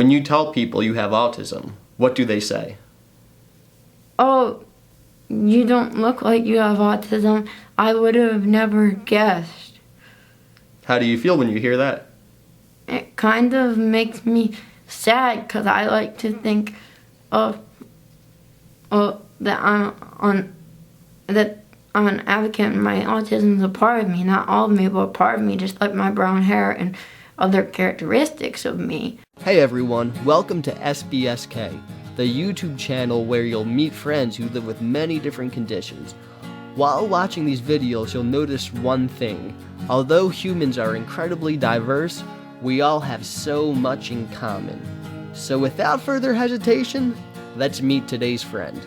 When you tell people you have autism, what do they say? Oh, you don't look like you have autism. I would have never guessed. How do you feel when you hear that? It kind of makes me sad because I like to think of that I'm an advocate and my autism is a part of me, not all of me, but a part of me, just like my brown hair and other characteristics of me. Hey everyone, welcome to SBSK, the YouTube channel where you'll meet friends who live with many different conditions. While watching these videos, you'll notice one thing. Although humans are incredibly diverse, we all have so much in common. So without further hesitation, let's meet today's friend.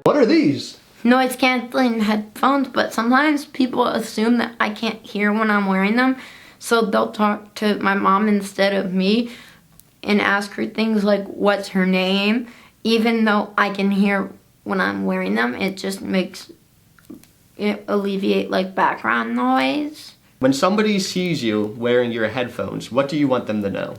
What are these? Noise canceling headphones, but sometimes people assume that I can't hear when I'm wearing them, so they'll talk to my mom instead of me and ask her things like, what's her name? Even though I can hear when I'm wearing them, it just makes it alleviate like background noise. When somebody sees you wearing your headphones, what do you want them to know?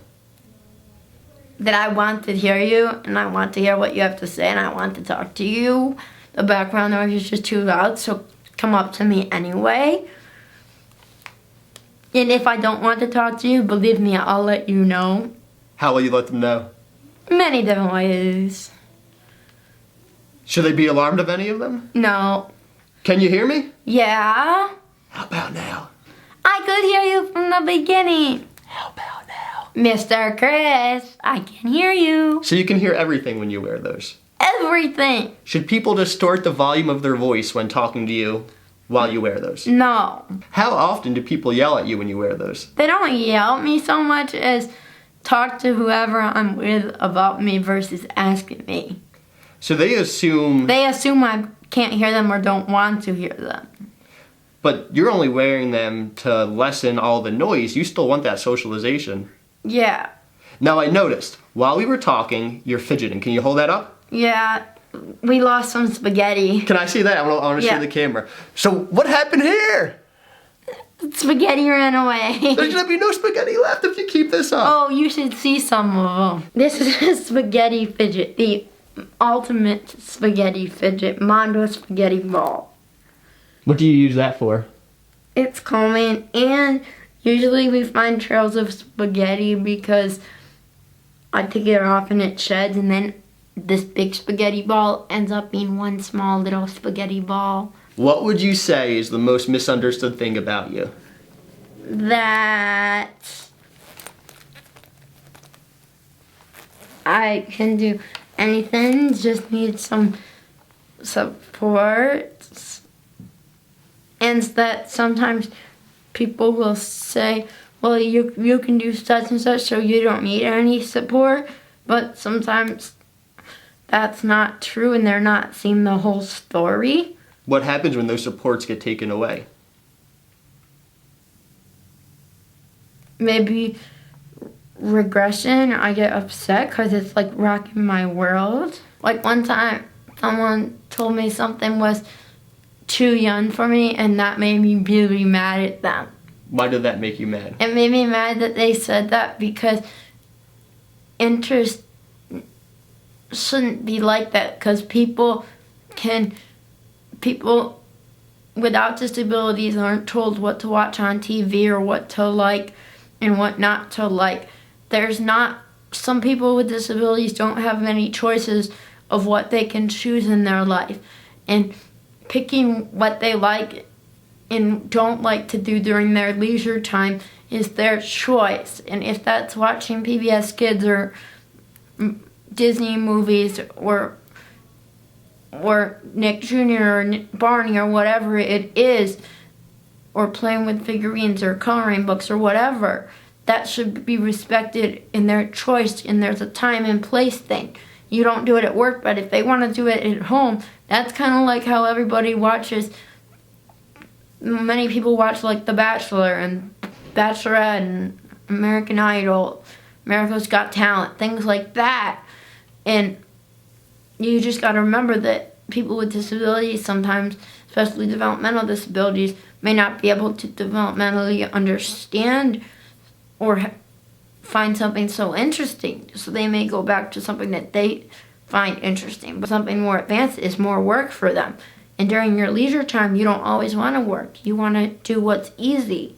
That I want to hear you, and I want to hear what you have to say, and I want to talk to you. The background noise is just too loud, so come up to me anyway. And if I don't want to talk to you, believe me, I'll let you know. How will you let them know? Many different ways. Should they be alarmed of any of them? No. Can you hear me? Yeah? How about now? I could hear you from the beginning. How about now? Mr. Chris, I can hear you. So you can hear everything when you wear those? Everything. Should people distort the volume of their voice when talking to you while you wear those? No. How often do people yell at you when you wear those? They don't yell at me so much as talk to whoever I'm with about me versus asking me. So they assume I can't hear them or don't want to hear them. But you're only wearing them to lessen all the noise. You still want that socialization. Yeah. Now I noticed, while we were talking, you're fidgeting. Can you hold that up? Yeah. We lost some spaghetti. Can I see that? I want to see the camera. So what happened here? Spaghetti ran away. There's going to be no spaghetti left if you keep this up. Oh, you should see some of them. This is a spaghetti fidget. The ultimate spaghetti fidget. Mondo spaghetti ball. What do you use that for? It's calming, and usually we find trails of spaghetti because I take it off and it sheds, and then this big spaghetti ball ends up being one small little spaghetti ball. What would you say is the most misunderstood thing about you? That I can do anything, just need some support. And that sometimes people will say, well, you can do such and such, so you don't need any support. But sometimes that's not true, and they're not seeing the whole story. What happens when those supports get taken away? Maybe regression. I get upset because it's like rocking my world. Like one time, someone told me something was too young for me, and that made me really mad at them. Why did that make you mad? It made me mad that they said that because interest shouldn't be like that, because people without disabilities aren't told what to watch on TV or what to like and what not to like. Some people with disabilities don't have many choices of what they can choose in their life, and picking what they like and don't like to do during their leisure time is their choice. And if that's watching PBS Kids or Disney movies or Nick Jr. or Barney or whatever it is, or playing with figurines or coloring books or whatever, that should be respected in their choice, and there's a time and place thing. You don't do it at work, but if they want to do it at home, that's kind of like how everybody watches. Many people watch like The Bachelor and Bachelorette and American Idol, America's Got Talent, things like that. And you just got to remember that people with disabilities sometimes, especially developmental disabilities, may not be able to developmentally understand or find something so interesting. So they may go back to something that they find interesting, but something more advanced is more work for them. And during your leisure time, you don't always want to work. You want to do what's easy.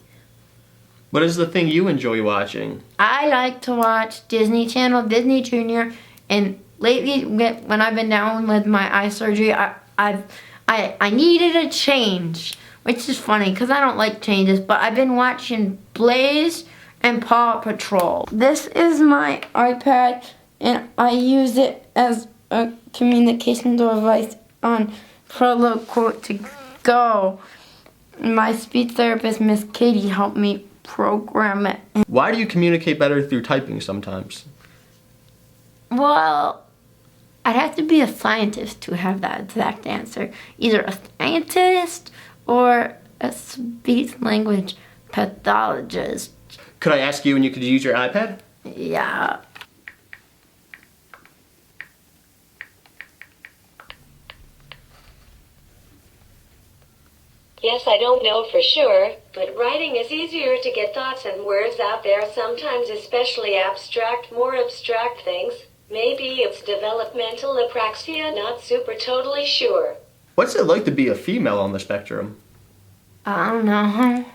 What is the thing you enjoy watching? I like to watch Disney Channel, Disney Junior, and lately when I've been down with my eye surgery, I needed a change, which is funny because I don't like changes, but I've been watching Blaze and Paw Patrol. This is my iPad, and I use it as a communication device on Proloquote to go. My speech therapist, Miss Katie, helped me program it. Why do you communicate better through typing sometimes? Well, I'd have to be a scientist to have that exact answer. Either a scientist or a speech language pathologist. Could I ask you when you could use your iPad? Yeah. Yes, I don't know for sure, but writing is easier to get thoughts and words out there sometimes, especially more abstract things. Maybe it's developmental apraxia, not super totally sure. What's it like to be a female on the spectrum? I don't know.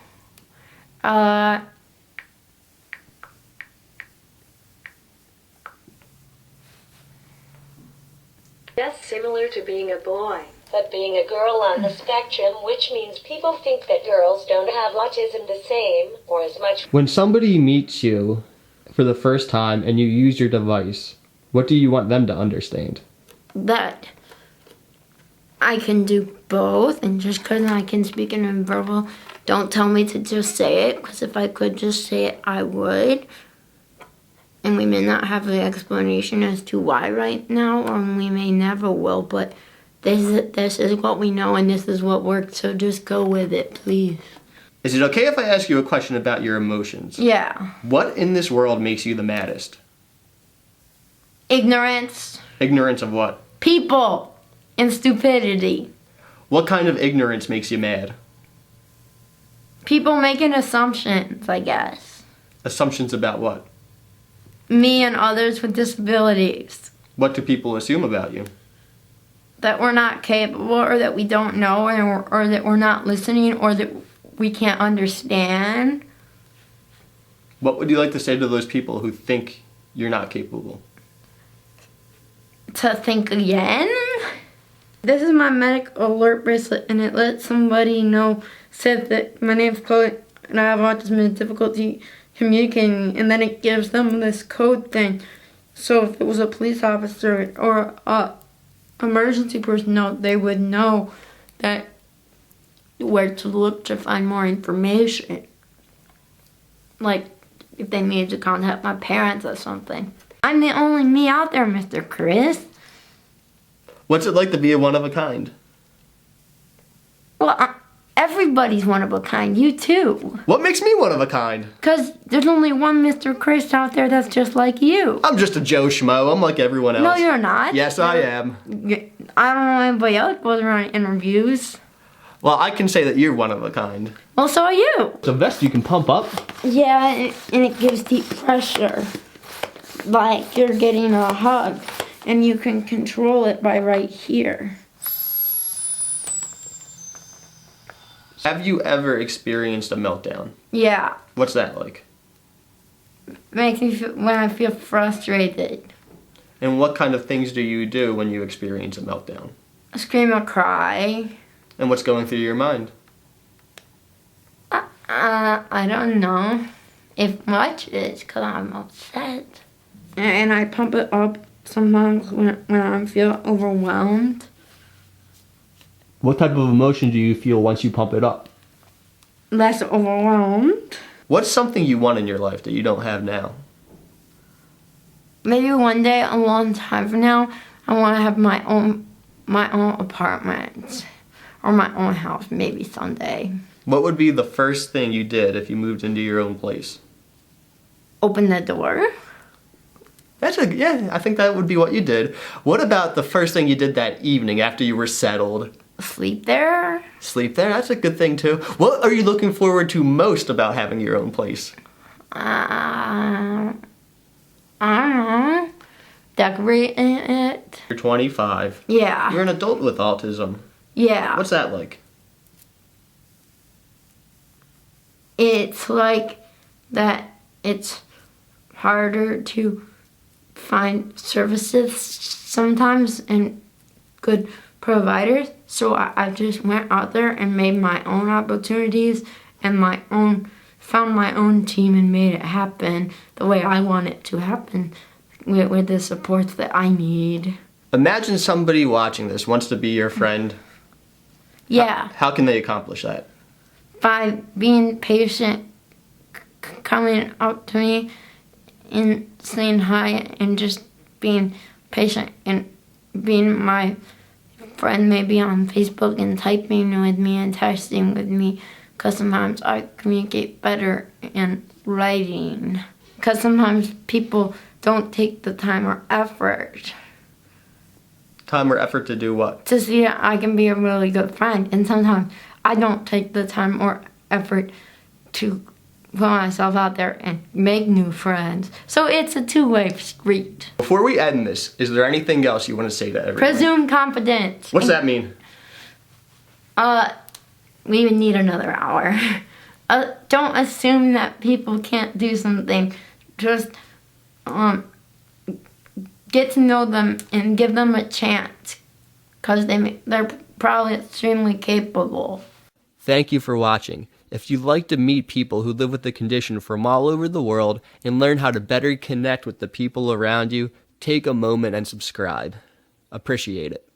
Just similar to being a boy, but being a girl on the spectrum, which means people think that girls don't have autism the same or as much. When somebody meets you for the first time and you use your device, what do you want them to understand? That I can do both, and just because I can speak in nonverbal, don't tell me to just say it, because if I could just say it, I would. And we may not have an explanation as to why right now, or we may never will, but this is what we know and this is what works, so just go with it, please. Is it okay if I ask you a question about your emotions? Yeah. What in this world makes you the maddest? Ignorance. Ignorance of what? People. And stupidity. What kind of ignorance makes you mad? People making assumptions, I guess. Assumptions about what? Me and others with disabilities. What do people assume about you? That we're not capable, or that we don't know, or that we're not listening, or that we can't understand. What would you like to say to those people who think you're not capable? To think again? This is my medic alert bracelet, and it lets somebody know, said that my name's Chloe and I have autism and difficulty communicating, and then it gives them this code thing. So if it was a police officer or a emergency personnel, they would know that where to look to find more information. Like if they needed to contact my parents or something. I'm the only me out there, Mr. Chris. What's it like to be a one of a kind? Well, everybody's one of a kind. You too. What makes me one of a kind? Because there's only one Mr. Chris out there that's just like you. I'm just a Joe Schmo. I'm like everyone else. No, you're not. Yes, I am. I don't know anybody else goes around interviews. Well, I can say that you're one of a kind. Well, so are you. It's a vest you can pump up. Yeah, and it gives deep pressure. Like you're getting a hug. And you can control it by right here. Have you ever experienced a meltdown? Yeah. What's that like? Makes me feel, when I feel frustrated. And what kind of things do you do when you experience a meltdown? Scream or cry. And what's going through your mind? I don't know. If much is because I'm upset. And I pump it up sometimes when I feel overwhelmed. What type of emotion do you feel once you pump it up? Less overwhelmed. What's something you want in your life that you don't have now? Maybe one day, a long time from now, I want to have my own apartment. Or my own house, maybe someday. What would be the first thing you did if you moved into your own place? Open the door. Yeah, I think that would be what you did. What about the first thing you did that evening after you were settled? Sleep there. Sleep there, that's a good thing too. What are you looking forward to most about having your own place? I don't know. Decorating it. You're 25. Yeah. You're an adult with autism. Yeah. What's that like? It's like that it's harder to find services sometimes and good providers. So I just went out there and made my own opportunities and found my own team and made it happen the way I want it to happen with the support that I need. Imagine somebody watching this wants to be your friend. Yeah. How can they accomplish that? By being patient, coming up to me and saying hi and just being patient and being my friend maybe on Facebook and typing with me and texting with me, because sometimes I communicate better in writing, because sometimes people don't take the time or effort Time or effort to do what? to see that I can be a really good friend, and sometimes I don't take the time or effort to put myself out there and make new friends. So it's a two-way street. Before we end this, is there anything else you want to say to everyone? Presume confidence. What's that mean? We would need another hour. Don't assume that people can't do something. Just get to know them and give them a chance, because they're probably extremely capable. Thank you for watching. If you'd like to meet people who live with the condition from all over the world and learn how to better connect with the people around you, take a moment and subscribe. Appreciate it.